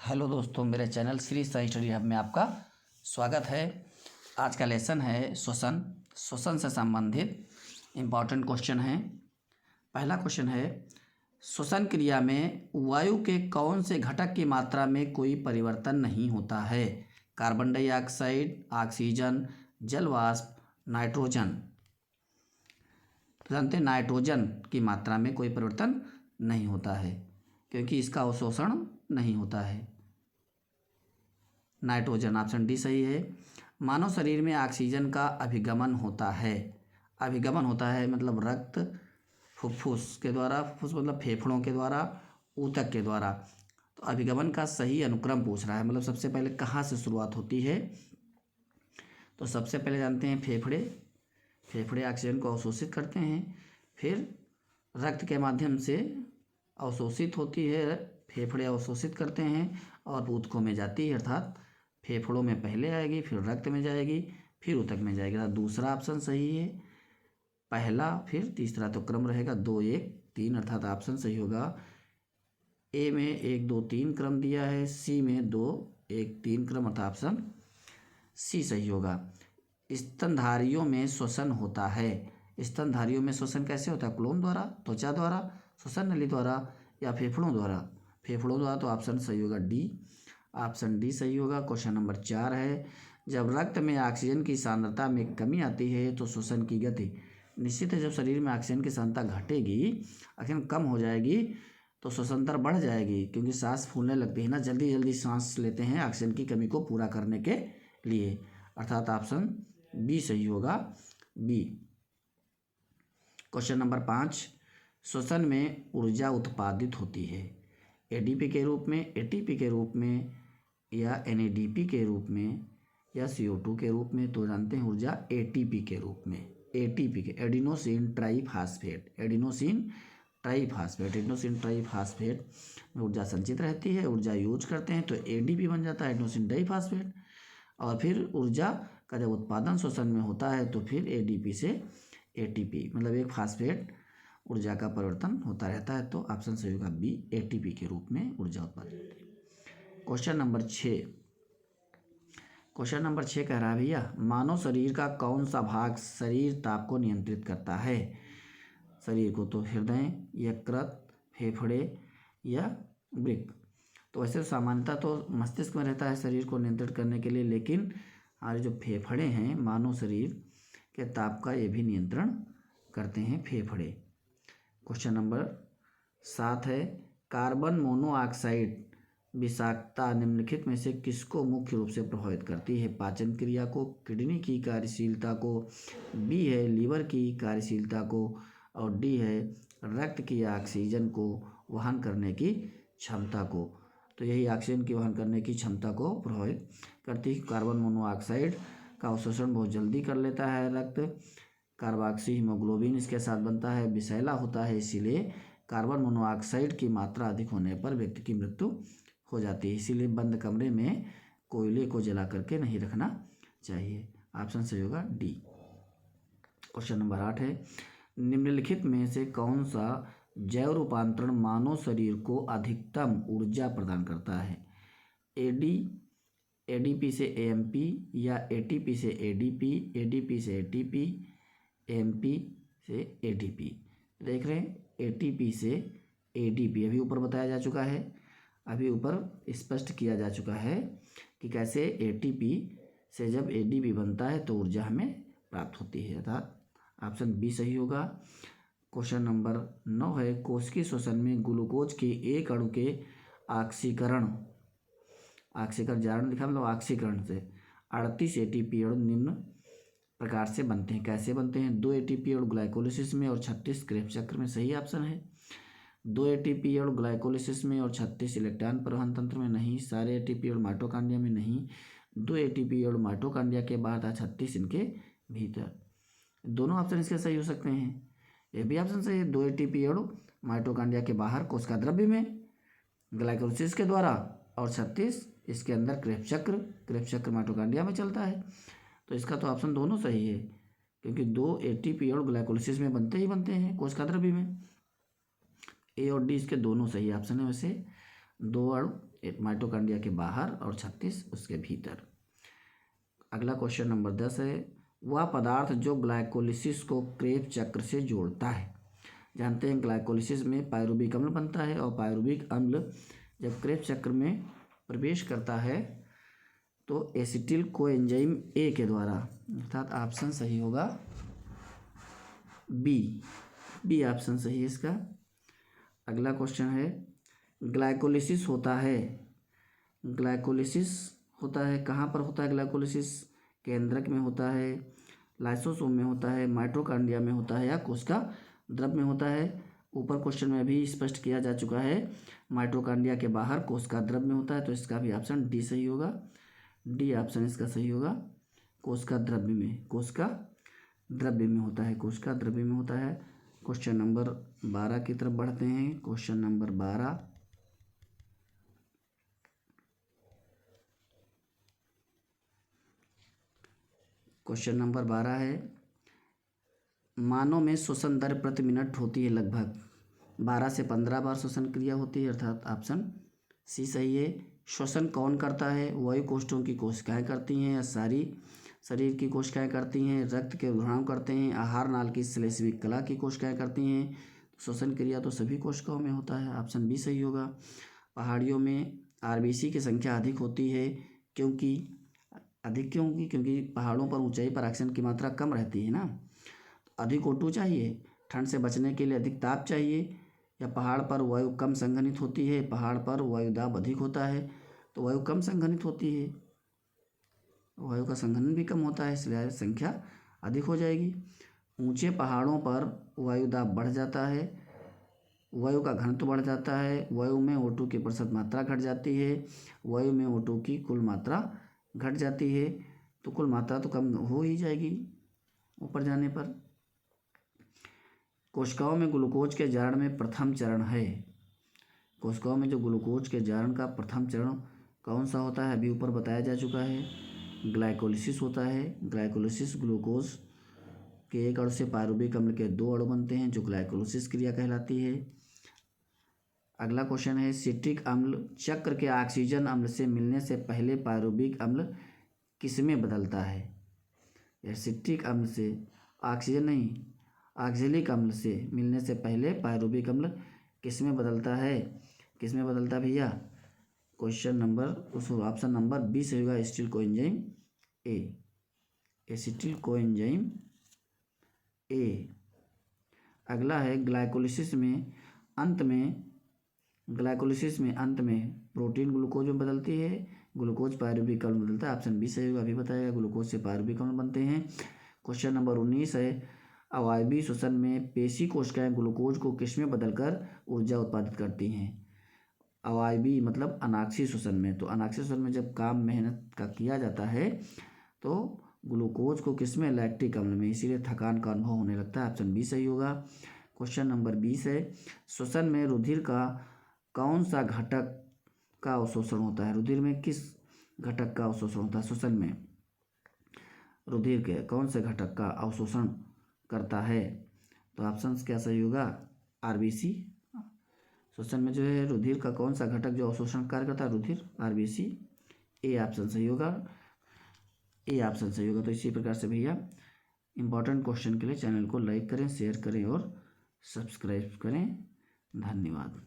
Hello दोस्तों, मेरे channel Shri Sai study hub में आपका स्वागत है। आज का लेसन है श्वसन से संबंधित इम्पॉर्टेंट क्वेश्चन है। पहला क्वेश्चन है, श्वसन क्रिया में वायु के कौन से घटक की मात्रा में कोई परिवर्तन नहीं होता है? कार्बन डाइऑक्साइड, ऑक्सीजन, जल वाष्प, नाइट्रोजन। तो जानते हैं नाइट्रोजन की मात्रा में कोई परिवर्तन नहीं होता है क्योंकि इसका अवशोषण नहीं होता है। नाइट्रोजन, ऑप्शन डी सही है। मानव शरीर में ऑक्सीजन का अभिगमन होता है। अभिगमन होता है मतलब रक्त फुफ्फुस के द्वारा, फुफ्फुस मतलब फेफड़ों के द्वारा, ऊतक के द्वारा। तो अभिगमन का सही अनुक्रम पूछ रहा है, मतलब सबसे पहले कहाँ से शुरुआत होती है। तो सबसे पहले जानते हैं फेफड़े ऑक्सीजन को अवशोषित करते हैं, फिर रक्त के माध्यम से अवशोषित होती है, फेफड़े अवशोषित करते हैं और ऊतकों में जाती है, अर्थात फेफड़ों में पहले आएगी, फिर रक्त में जाएगी, फिर ऊतक में जाएगी। तो दूसरा ऑप्शन सही है। पहला फिर तीसरा तो क्रम रहेगा 2 1 3, अर्थात ऑप्शन सही होगा। ए में 1 2 3 क्रम दिया है, सी में 2 1 3 क्रम, अर्थात ऑप्शन सी सही होगा। स्तनधारियों में श्वसन होता है। स्तनधारियों में श्वसन कैसे होता है? क्लोम द्वारा, त्वचा द्वारा, श्वसन नली द्वारा या फेफड़ों द्वारा? फेफड़ों द्वारा। तो ऑप्शन सही होगा डी, ऑप्शन डी सही होगा। क्वेश्चन नंबर 4 है, जब रक्त में ऑक्सीजन की सांद्रता में कमी आती है तो श्वसन की गति। निश्चित है, जब शरीर में ऑक्सीजन की सांद्रता घटेगी, ऑक्सीजन कम हो जाएगी तो श्वसन दर बढ़ जाएगी, क्योंकि सांस फूलने लगती है ना, जल्दी जल्दी सांस लेते हैं ऑक्सीजन की कमी को पूरा करने के लिए, अर्थात ऑप्शन बी सही होगा, बी। क्वेश्चन नंबर 5, श्वसन में ऊर्जा उत्पादित होती है एडीपी के रूप में, एटीपी के रूप में या एनएडीपी के रूप में या CO2 के रूप में? तो जानते हैं ऊर्जा एटीपी के रूप में। एटीपी के एडिनोसिन ट्राइफॉस्फेट में ऊर्जा संचित रहती है, ऊर्जा यूज करते हैं तो एडीपी बन जाता है, एडिनोसिन डाइफॉस्फेट। और फिर ऊर्जा का जब उत्पादन श्वसन में होता है तो फिर एडीपी से एटीपी, मतलब एक फास्फेट ऊर्जा का परिवर्तन होता रहता है। तो ऑप्शन सही होगा बी, एटीपी के रूप में ऊर्जा उत्पादित होती है। क्वेश्चन नंबर 6 कह रहा है, भैया मानव शरीर का कौन सा भाग शरीर ताप को नियंत्रित करता है? शरीर को तो हृदय, यकृत, फेफड़े या वृक्क? तो वैसे सामान्यतः तो मस्तिष्क में रहता है शरीर को नियंत्रित करने के लिए, लेकिन हमारे जो फेफड़े हैं मानव शरीर के ताप का ये भी नियंत्रण करते हैं फेफड़े। क्वेश्चन नंबर 7 है, कार्बन मोनोऑक्साइड विषाक्तता निम्नलिखित में से किसको मुख्य रूप से प्रभावित करती है? पाचन क्रिया को, किडनी की कार्यशीलता को, बी है लीवर की कार्यशीलता को, और डी है रक्त की ऑक्सीजन को वहन करने की क्षमता को। तो यही ऑक्सीजन की वहन करने की क्षमता को प्रभावित करती है। कार्बन मोनोऑक्साइड का अवशोषण बहुत जल्दी कर लेता है रक्त। कार्बोक्सी हीमोग्लोबिन इसके साथ बनता है, विषैला होता है, इसीलिए कार्बन मोनोऑक्साइड की मात्रा अधिक होने पर व्यक्ति की मृत्यु हो जाती है। इसीलिए बंद कमरे में कोयले को जला करके नहीं रखना चाहिए। ऑप्शन सही होगा डी। क्वेश्चन नंबर 8 है, निम्नलिखित में से कौन सा जैव रूपांतरण मानव शरीर को अधिकतम ऊर्जा प्रदान करता है? एडीपी से एएमपी या एटीपी से एडीपी, एडीपी से एटीपी, एएमपी से एटीपी? देख रहे हैं, एटीपी से एडीपी अभी ऊपर बताया जा चुका है, अभी ऊपर स्पष्ट किया जा चुका है कि कैसे एटीपी से जब एडीपी बनता है तो ऊर्जा हमें प्राप्त होती है, अर्थात ऑप्शन बी सही होगा। क्वेश्चन नंबर 9 है, कोशिकीय श्वसन में ग्लूकोज के एक अणु के ऑक्सीकरण जारण लिखा मतलब ऑक्सीकरण से 38 एटीपी अणु निम्न प्रकार से बनते हैं। कैसे बनते हैं? 2 एटीपी अणु ग्लाइकोलिसिस में और 36 क्रेब्स चक्र में। सही ऑप्शन है। 2 एटीपी अणु ग्लाइकोलिसिस में और 36 इलेक्ट्रॉन परिवहन तंत्र में नहीं। सारे एटीपी अणु माइटोकॉन्ड्रिया में नहीं। 2 एटीपी अणु माइटोकॉन्ड्रिया के बाहर था, 36 इनके भीतर। दोनों ऑप्शन इसके सही हो सकते हैं। ये भी ऑप्शन सही है, 2 एटीपी अणु माइटोकॉन्ड्रिया के बाहर कोशिका द्रव्य में ग्लाइकोलिसिस के द्वारा, और 36 इसके अंदर क्रेब्स चक्र माइटोकॉन्ड्रिया में चलता है। तो इसका तो ऑप्शन दोनों सही है, क्योंकि 2 एटीपी अणु ग्लाइकोलिसिस में बनते हैं कोशिका द्रव्य में। ए और डी इसके दोनों सही ऑप्शन है। वैसे 2 अणु माइटोकॉन्ड्रिया के बाहर और 36 उसके भीतर। अगला क्वेश्चन नंबर 10 है, वह पदार्थ जो ग्लाइकोलिसिस को क्रेब चक्र से जोड़ता है। जानते हैं ग्लाइकोलिसिस में पायरुविक अम्ल बनता है और पायरुविक अम्ल जब क्रेब चक्र में प्रवेश करता है तो एसिटिल कोएंजाइम ए के द्वारा, अर्थात ऑप्शन सही होगा बी ऑप्शन सही है इसका। अगला क्वेश्चन है, ग्लाइकोलिसिस होता है कहाँ पर होता है ग्लाइकोलिसिस? केंद्रक में होता है, लाइसोसोम में होता है, माइटोकॉन्ड्रिया में होता है या कोशिका द्रव में होता है? ऊपर क्वेश्चन में भी स्पष्ट किया जा चुका है, माइटोकॉन्ड्रिया के बाहर कोशिका द्रव में होता है, तो इसका भी ऑप्शन डी सही होगा। डी ऑप्शन इसका सही होगा, कोशिका द्रव्य में होता है। क्वेश्चन नंबर 12 की तरफ बढ़ते हैं। क्वेश्चन नंबर 12, है, मानव में श्वसन दर प्रति मिनट होती है लगभग 12 से 15 बार श्वसन क्रिया होती है, अर्थात ऑप्शन सी सही है। श्वसन कौन करता है? वायु कोष्ठों की कोशिकाएं करती हैं या सारी शरीर की कोशिकाएं करती हैं? रक्त के उद्घाटन करते हैं, आहार नाल की श्लेष्मिक कला की कोशिकाएं करती हैं? श्वसन क्रिया तो सभी कोशिकाओं में होता है, ऑप्शन बी सही होगा। पहाड़ियों में आरबीसी की संख्या अधिक होती है क्योंकि पहाड़ों पर ऊंचाई पर ऑक्सीजन की मात्रा कम रहती है ना। अधिक O2 चाहिए, ठंड से बचने के लिए अधिक ताप चाहिए, या पहाड़ पर वायु कम संघनित होती है? पहाड़ पर वायु दाब अधिक होता है तो वायु कम संघनित होती है, वायु का संघनन भी कम होता है, इसलिए संख्या अधिक हो जाएगी। ऊंचे पहाड़ों पर वायु दाब बढ़ जाता है, वायु का घनत्व बढ़ जाता है, वायु में O2 की प्रतिशत मात्रा घट जाती है, वायु में O2 की कुल मात्रा घट जाती है, तो कुल मात्रा तो कम हो ही जाएगी ऊपर जाने पर। कोशिकाओं में ग्लूकोज के जारण में प्रथम चरण है। कोशिकाओं में जो ग्लूकोज के जारण का प्रथम चरण कौन सा होता है? अभी ऊपर बताया जा चुका है, ग्लाइकोलिसिस होता है। ग्लाइकोलिसिस ग्लूकोज के एक अणु से पायरुविक अम्ल के 2 अणु बनते हैं, जो ग्लाइकोलिसिस क्रिया कहलाती है। अगला क्वेश्चन है, सिट्रिक अम्ल चक्र के ऑक्सीजन अम्ल से मिलने से पहले पायरुविक अम्ल किसमें बदलता है? यह सिट्रिक अम्ल से ऑक्जेलिक अम्ल से मिलने से पहले पायरुविक अम्ल किसमें बदलता है? किसमें बदलता भैया? Question number option number B से होगा, acetyl coenzyme A. Acetyl coenzyme A. अगला है, ग्लाइकोलिसिस में अंत में प्रोटीन ग्लूकोज में बदलती है, ग्लूकोज पायरुविक अम्ल बदलता है, ऑप्शन बी सही होगा। अभी बताएगा ग्लूकोज से पायरुविक अम्ल बनते हैं। क्वेश्चन नंबर 19 है, अवायवीय श्वसन में पेशी कोशिकाएं ग्लूकोज को किसमें बदलकर ऊर्जा उत्पादित करती हैं? अवायवीय मतलब अनाक्षी श्वसन में, तो अनाक्षी श्वसन में जब काम मेहनत का किया जाता है तो ग्लूकोज को किसमें? लैक्टिक अम्ल में, इसीलिए थकान का अनुभव होने लगता है, ऑप्शन बी सही होगा। क्वेश्चन नंबर 20 है, श्वसन में रुधिर का कौन सा घटक का अवशोषण होता है? रुधिर में किस घटक का अवशोषण होता है? श्वसन में रुधिर के कौन से घटक का अवशोषण करता है? तो ऑप्शन क्या सही होगा? आरबीसी। श्वसन में जो है रुधिर का कौन सा घटक जो अवशोषण कार्य करता है? रुधिर, आरबीसी। ए ऑप्शन सही होगा, तो इसी प्रकार से भैया इंपॉर्टेंट क्वेश्चन के लिए चैनल को लाइक करें, शेयर करें और सब्सक्राइब करें। धन्यवाद।